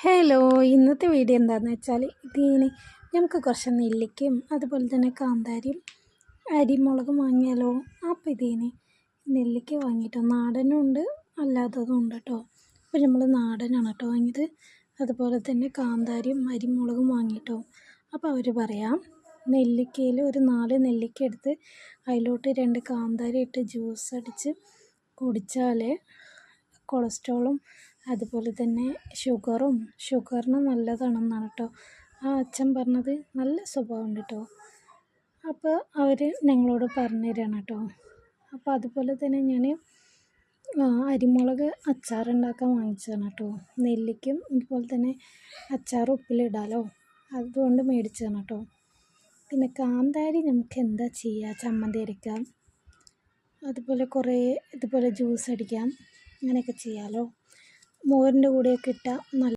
Hello, ഇന്നത്തെ video എന്താണെന്ന് വെച്ചാൽ ഇതിന് നമുക്ക് കുറച്ച് നെല്ലിക്കയും അതുപോലെ തന്നെ കാന്താരിയും അരിമുളകും വാങ്ങിയാലോ. അപ്പോൾ ഇതിന് നെല്ലിക്ക വാങ്ങിയിട്ടോ, നാടനും ഉണ്ട് അല്ലാത്തതും ഉണ്ട് കേട്ടോ. അപ്പോൾ നമ്മൾ നാടനാണ് കേട്ടോ വാങ്ങിയത്. അതുപോലെ തന്നെ കാന്താരിയും അരിമുളകും വാങ്ങിയിട്ടോ. അപ്പോൾ അവർ പറയാം, നെല്ലിക്കയിൽ ഒരു 4 നെല്ലിക്ക എടുത്ത് അതിലോട്ട് 2 കാന്താരി ഇട്ട് ജ്യൂസ് അടിച്ച് കുടിച്ചാൽ കൊളസ്ട്രോളും അതുപോലെ തന്നെ ഷുഗറിന് നല്ലതാണെന്നാണ് കേട്ടോ ആ അച്ഛൻ പറഞ്ഞത്. നല്ല സ്വഭാവമുണ്ട് കേട്ടോ. അപ്പോൾ അവർ ഞങ്ങളോട് പറഞ്ഞു തരാണ് കേട്ടോ. അപ്പോൾ അതുപോലെ തന്നെ ഞാൻ അരിമുളക് അച്ചാറുണ്ടാക്കാൻ വാങ്ങിച്ചതാണ് കേട്ടോ. നെല്ലിക്കും അതുപോലെ തന്നെ അച്ചാർ ഉപ്പിലിടാലോ, അതുകൊണ്ട് മേടിച്ചതാണ് കേട്ടോ. പിന്നെ കാന്താരി നമുക്ക് എന്താ ചെയ്യുക, ചമ്മന്തി അരയ്ക്കാം, അതുപോലെ കുറേ ഇതുപോലെ ജ്യൂസ് അടിക്കാം, അങ്ങനെയൊക്കെ ചെയ്യാമല്ലോ. മോരിൻ്റെ കൂടെയൊക്കെ ഇട്ടാൽ നല്ല